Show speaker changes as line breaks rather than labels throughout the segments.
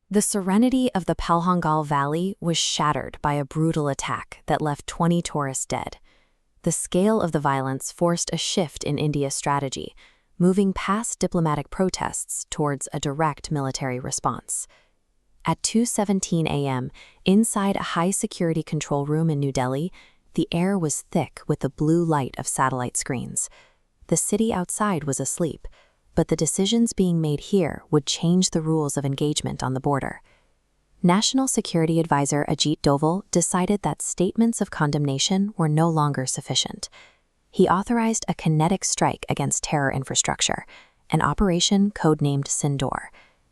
The serenity of the Palhangal Valley was shattered by a brutal attack that left 20 tourists dead. The scale of the violence forced a shift in India's strategy, moving past diplomatic protests towards a direct military response. At 2:17 a.m., inside a high-security control room in New Delhi, the air was thick with the blue light of satellite screens. The city outside was asleep, but the decisions being made here would change the rules of engagement on the border. National Security Advisor Ajit Doval decided that statements of condemnation were no longer sufficient. He authorized a kinetic strike against terror infrastructure, an operation codenamed Sindoor,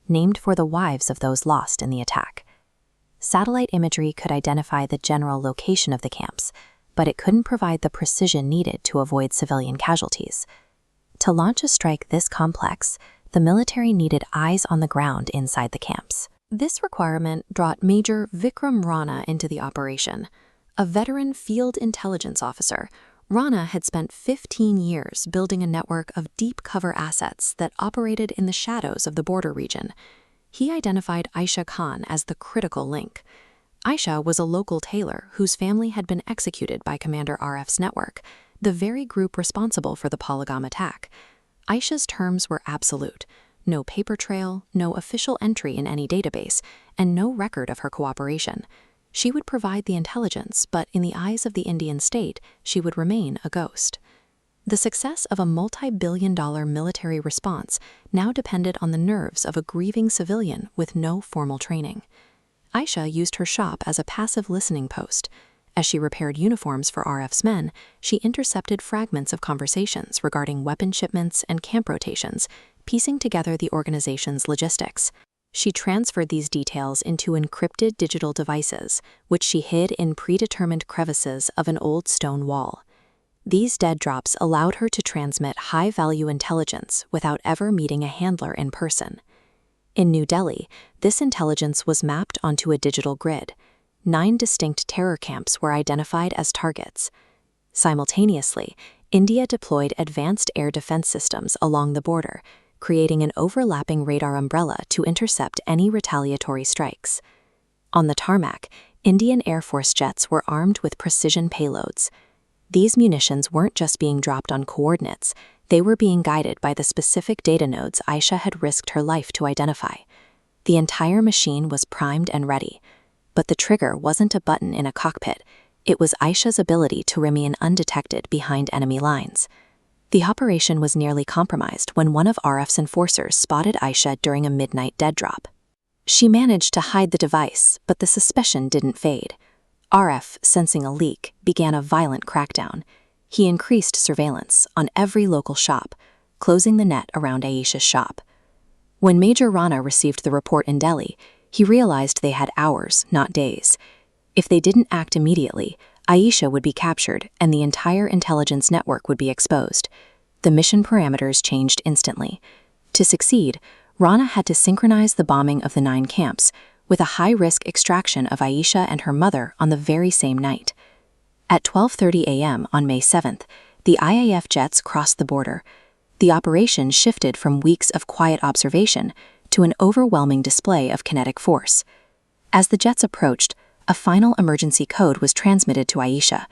named for the wives of those lost in the attack. Satellite imagery could identify the general location of the camps, but it couldn't provide the precision needed to avoid civilian casualties. To launch a strike this complex, the military needed eyes on the ground inside the camps. This requirement brought Major Vikram Rana into the operation. A veteran field intelligence officer, Rana had spent 15 years building a network of deep cover assets that operated in the shadows of the border region. He identified Aisha Khan as the critical link. Aisha was a local tailor whose family had been executed by Commander RF's network, the very group responsible for the Pahalgam attack. Aisha's terms were absolute: no paper trail, no official entry in any database, and no record of her cooperation. She would provide the intelligence, but in the eyes of the Indian state, she would remain a ghost. The success of a multi-billion-dollar military response now depended on the nerves of a grieving civilian with no formal training. Aisha used her shop as a passive listening post. As she repaired uniforms for RF's men, she intercepted fragments of conversations regarding weapon shipments and camp rotations, piecing together the organization's logistics. She transferred these details into encrypted digital devices, which she hid in predetermined crevices of an old stone wall. These dead drops allowed her to transmit high-value intelligence without ever meeting a handler in person. In New Delhi, this intelligence was mapped onto a digital grid. 9 distinct terror camps were identified as targets. Simultaneously, India deployed advanced air defense systems along the border, creating an overlapping radar umbrella to intercept any retaliatory strikes. On the tarmac, Indian Air Force jets were armed with precision payloads. These munitions weren't just being dropped on coordinates, they were being guided by the specific data nodes Aisha had risked her life to identify. The entire machine was primed and ready. But the trigger wasn't a button in a cockpit, it was Aisha's ability to remain undetected behind enemy lines. The operation was nearly compromised when one of RF's enforcers spotted Aisha during a midnight dead drop. She managed to hide the device, but the suspicion didn't fade. RF, sensing a leak, began a violent crackdown. He increased surveillance on every local shop, closing the net around Aisha's shop. When Major Rana received the report in Delhi, he realized they had hours, not days. If they didn't act immediately, Aisha would be captured and the entire intelligence network would be exposed. The mission parameters changed instantly. To succeed, Rana had to synchronize the bombing of the 9 camps with a high-risk extraction of Aisha and her mother on the very same night. At 12:30 a.m. on May 7th, the IAF jets crossed the border. The operation shifted from weeks of quiet observation to an overwhelming display of kinetic force. As the jets approached, a final emergency code was transmitted to Aisha.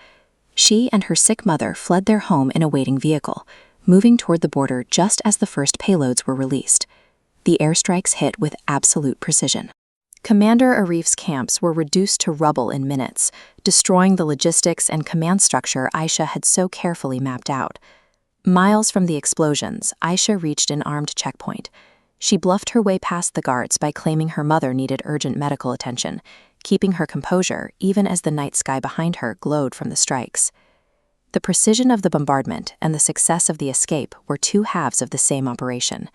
She and her sick mother fled their home in a waiting vehicle, moving toward the border just as the first payloads were released. The airstrikes hit with absolute precision. Commander Arif's camps were reduced to rubble in minutes, destroying the logistics and command structure Aisha had so carefully mapped out. Miles from the explosions, Aisha reached an armed checkpoint. She bluffed her way past the guards by claiming her mother needed urgent medical attention, keeping her composure even as the night sky behind her glowed from the strikes. The precision of the bombardment and the success of the escape were 2 halves of the same operation.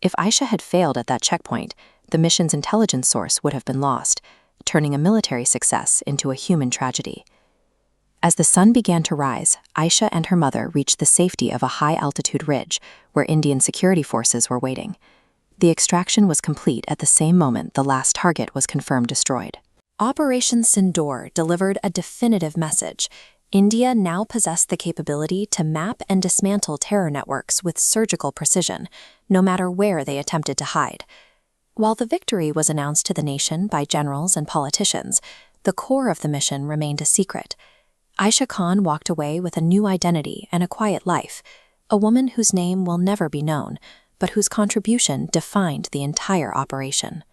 If Aisha had failed at that checkpoint, the mission's intelligence source would have been lost, turning a military success into a human tragedy. As the sun began to rise, Aisha and her mother reached the safety of a high-altitude ridge where Indian security forces were waiting. The extraction was complete at the same moment the last target was confirmed destroyed. Operation Sindoor delivered a definitive message. India now possessed the capability to map and dismantle terror networks with surgical precision, no matter where they attempted to hide. While the victory was announced to the nation by generals and politicians, the core of the mission remained a secret. Aisha Khan walked away with a new identity and a quiet life, a woman whose name will never be known, but whose contribution defined the entire operation.